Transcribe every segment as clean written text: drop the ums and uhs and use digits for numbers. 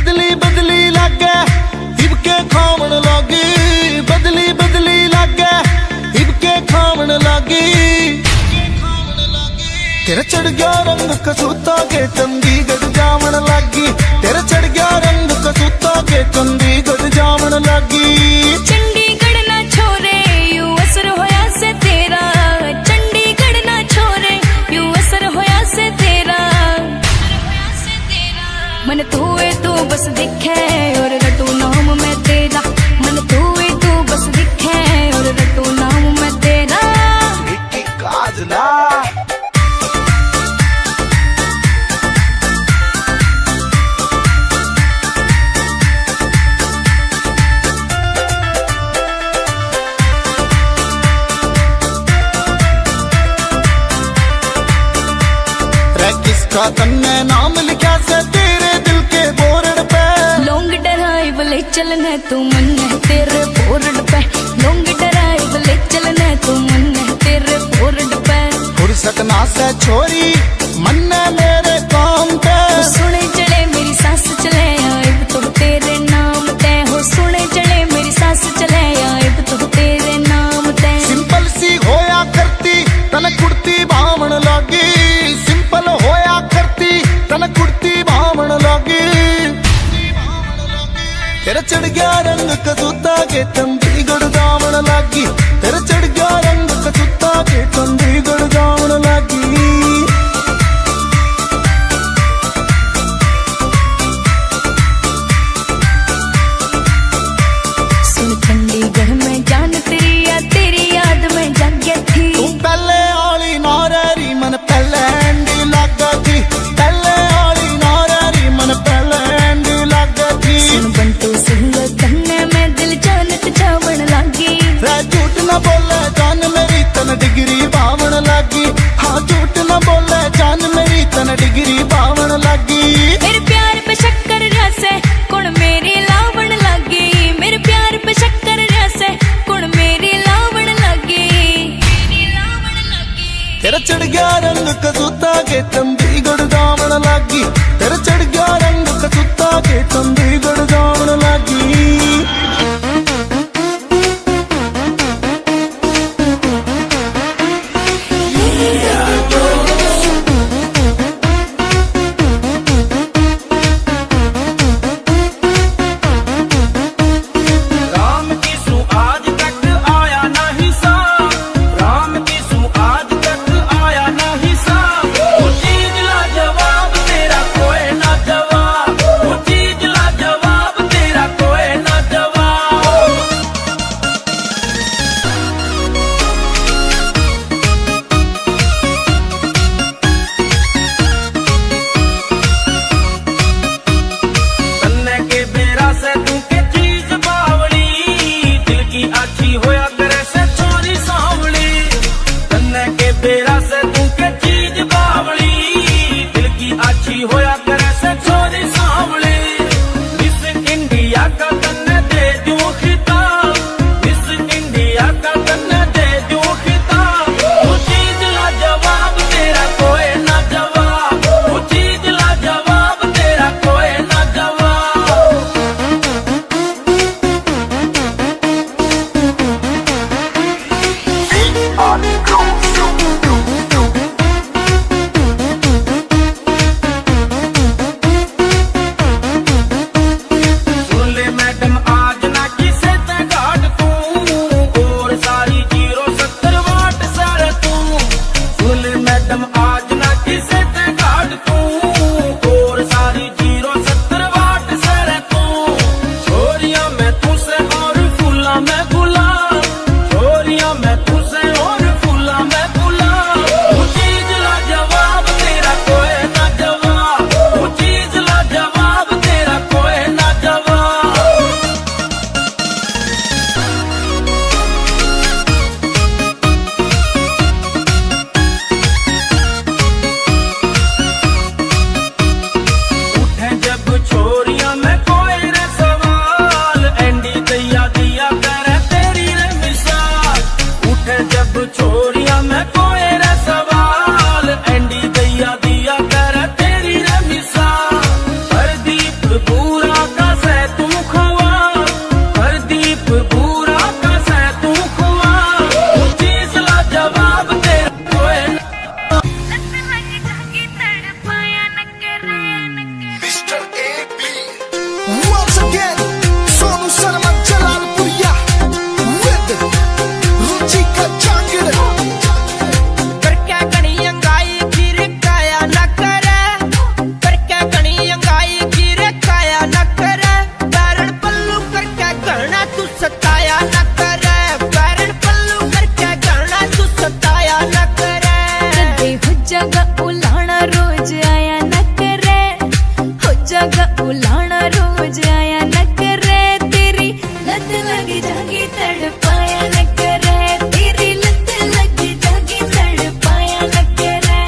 बदली बदली लागे हिबके खावन लागी, बदली बदली लागे हिबके खावन लागी। तेरा चढ़ गया रंग कसूता के चंडीगढ़ जावन लागी, तेरा चढ़ गया रंग कसूता के चंडीगढ़ जावन लागी। चंडीगढ़ ना छोरे यू असर होया से तेरा, चंडीगढ़ ना छोरे यू असर होया से तेरा। मन तू है तू बस दिखे और रटू नाम मैं तेरा, मन तू है तू बस दिखे और रटू नाम मैं तेरा। विक्की काजला किसका तन्ने नाम लिखा से तेरे दिल के बोर्ड पे। लॉन्ग ड्राइव ले चलने तू मन है तेरे बोर्ड पे, लॉन्ग ड्राइव ले चलने तू मन है तेरे बोर्ड पे। फुर्सत ना से छोरी मन ने मेरे काम पे, सुने चले मेरी सास चले आए तो तेरे नाम ते हो, सुने चले मेरी सास चले आए तो तेरे नाम ते। सिंपल सी होया करती तन कुर्ती भावण लागी, सिंपल होया करती तन कुर्ती भावण लागी। तेरा चढ़ गया रंग कसूता के चंडीगढ़ जावन लागी, तेरा चढ़ गया रंग कसूता के चंडीगढ़ जावन लागी। सुन चंडीगढ़ में जान तेरी याद में जागे थी। तू पहले आली नारी मन पहले एंडी लागा थी, पहले आली नारी मन पहले एंडी लागा थी। सुन बंटू सिंह कन्ने में दिल जानत जावन लागी, रे झूठ न बोले जान मेरी तन डिग्री भावण लागी। हाँ झूठ न Once again, Sonu Sharma Jalalpuriya with Ruchika Chakir. करके कणी अंगाई गिर काया न करे, करके कणी अंगाई गिर काया न करे, बैरन पल्लू करके गहना तू सताया न करे, बैरन पल्लू करके गहना तू सताया न करे। कदे हो जगह उलाना रोज आया न करे, हो जगह उलाना रोज आया न करे, तेरी लत लगी जागी तड़पाया न करे, तेरी लत लगी जागी तड़पाया न करे।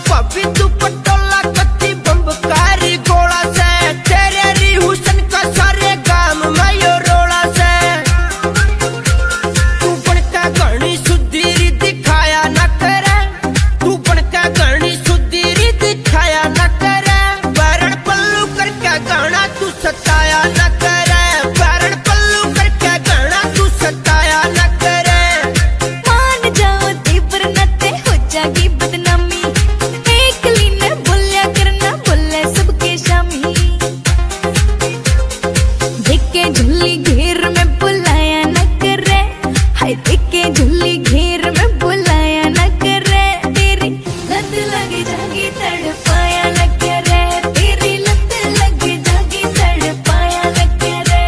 पपी तू पटोला कत्ती बम्बकारी गोला से, तेरे री हुसन का सारे गाम में यो रोला से। तू बनका गहनी सुधीरी दिखाया न करे, तू बनका गहनी सुधीरी दिखाया न करे, बैरन पल्लू करके गहना तू सताया न करे, बैरन पल्लू करके गहना तू सताया न करे। मान जाओ देवर नते हो जागी बदनामी, एक लीने बोलिया करना बोले सबके शामी, देख के झुल्ली घेर में बुलाया न करे, हाय देख के झुल्ली घेर में बुलाया न करे, तेरी लत लगी जागी तड़पाया न करे, तेरी लत लगी जागी तड़पाया न करे।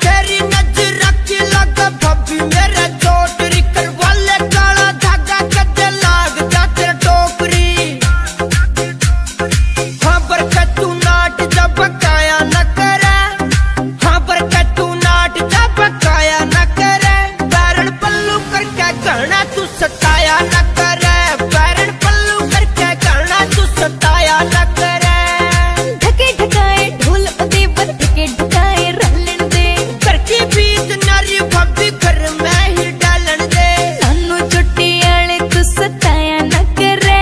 तेरी नजर की लगा भभी मेरे चोटरी कर वाले काला धागा कदे लाग जा तेरा टोकरी। हाँ बरकत तू नाट जब बकाया न करे, हाँ बरकत तू नाट जब बकाया न करे, बैरन पल्लू करके गहना तू सताया न करे, बैरन पल्लू करके गहना तू सताया न करे। ढके ढकाए ढोल देवर ढके ढकाए रलन दे, करके बीत नारी भभी घर में ही डालन दे। सानू चुट्टी आले तू सताया न करे,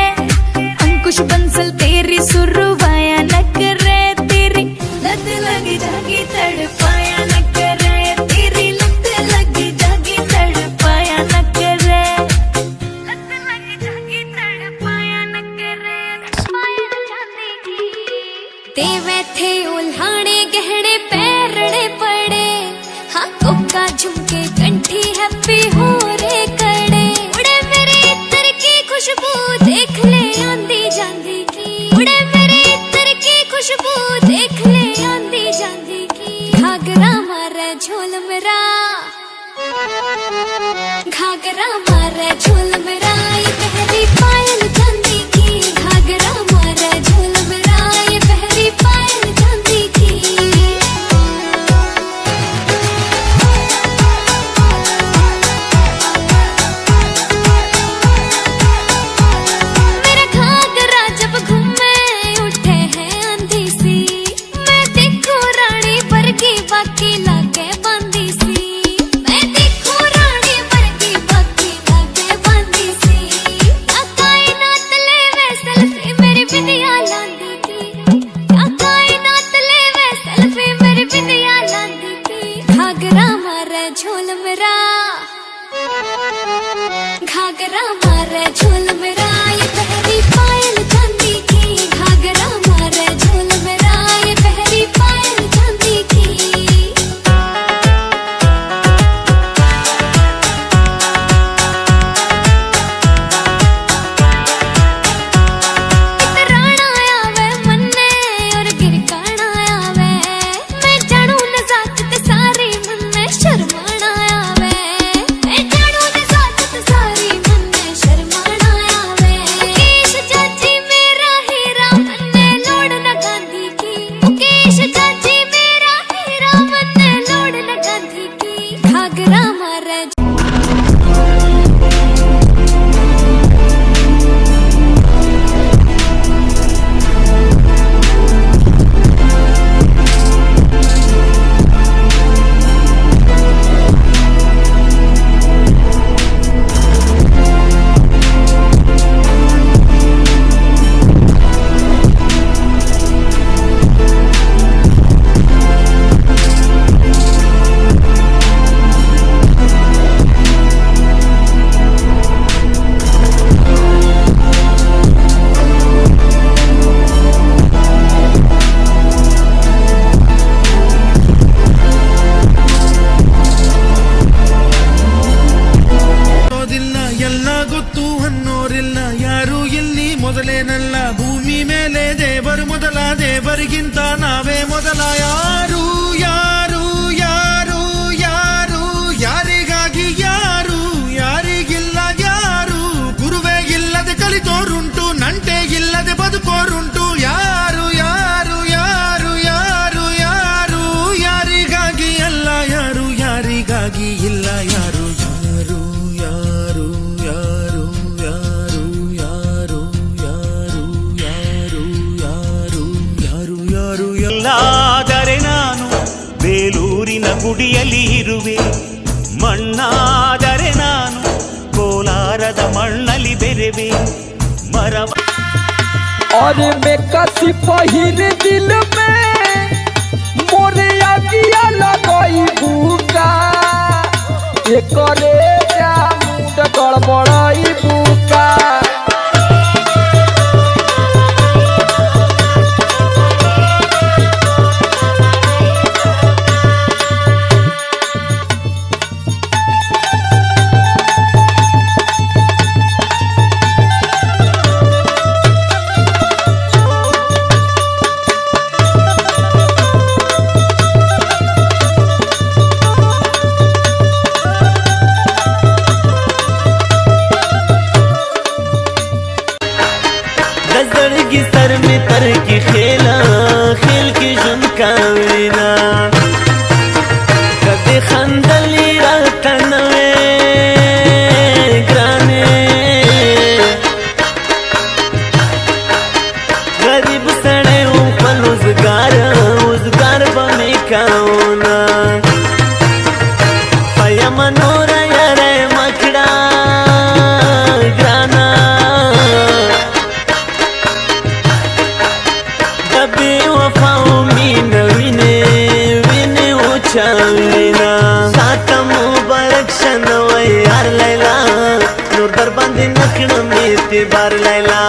अंकुश बंसल तेरी सुरवाया न करे, तेरी लत लगी जागी तड़पाया न करे, तेरी लत लगी जागी तड़पाया न करे, लत लगी जागी तड़पाया न करे, पायल जाती की देवे थे उल्हाड़े गहने पैरड़े पड़े, हाँ कोका झुमके कंठी हैप्पी हो रे कड़े, उड़े मेरे इत्र की खुशबू देख ले आंदी जांदी की, उड़े मेरे इत्र की खुशबू देख ले आंदी जांदी की। घाघरा मारे झोल मेरा, घाघरा मारे झोल मेरा, ये पहली पायल चांदी की, घाघरा मारे झोल मेरा, ये पहली पायल चांदी की। मेरा घाघरा जब घूमे उठे है आंधी सी, मैं देखो रानी वर्गी बाकी लागे बांधी सी, मैं देखो रानी वर्गी बाकी लागे बांधी सी। क्या कायनात ले वे सेल्फी मेरी बिंदिया लांदी की, क्या कायनात ले वे सेल्फी मेरी बिंदिया लांदी की। घाघरा मारे झोल मेरा, घाघरा मारे झोल मेरा, ये पहली पायल चांदी की, घाघरा मारे झोल मेरा, ये पहली पायल चांदी की। इतराना आवे मन्ने और गिरकाना आवे, मैं जानू नजाकत सारी मन्ने शर्माना आवे, मैं जानू नजाकत सारी मन्ने शर्माना आवे। ಮೊದಲೇನಲ್ಲ ಭೂಮಿ ಮೇಲೆ ದೇವರು ಮೊದಲ ದೇವರಿಗಿಂತ ನಾವೇ ಮೊದಲ ಯಾರು ಯಾರು ಯಾರು ಯಾರು ಯಾರಿಗಾಗಿ ಯಾರು ಯಾರಿಗಿಲ್ಲ ಯಾರು ಗುರುವೇ ಇಲ್ಲದೆ ಕಲಿತೋರುಂಟು ನಂಟೆ ಇಲ್ಲದೆ ಬದುಕೋರುಂಟು ಯಾರು ಯಾರು ಯಾರು ಯಾರು ಯಾರು ಯಾರಿಗಾಗಿ ಅಲ್ಲ ಯಾರು ಯಾರಿಗಾಗಿ ಇಲ್ಲ ಯಾರು ಯಾರು ಯಾರು ಯಾರು ಯಾರು ಯಾರು ಯಾರು ಯಾರು ಯಾರು ಯಾರು ಯಾರು ಎಲ್ಲಾದರೆ ನಾನು ಬೇಲೂರಿನ ಗುಡಿಯಲ್ಲಿ ಇರುವೆ, ಮಣ್ಣಾದರೆ ನಾನು ಕೋಲಾರದ ಮಣ್ಣಲ್ಲಿ ಬೆರೆವೆ ಮರವ और मैं कसी पहिर दिल में मोरे आगिया लगई बुका एकरे जा मुंड गड़बड़ई बुका दजड़गी सर में तर की खेला खेल की जुन काविना कदे खंदली रातनवे ग्राने गरीब सड़े ऊपर उजगार बने काउना पया मनोरा यारे मखड़ा ग्राना दबे वफाओं मीन विने विने उचाविना सात मुबारक शनवै यार लैला नूर दरबंदी नखण में ते बार लैला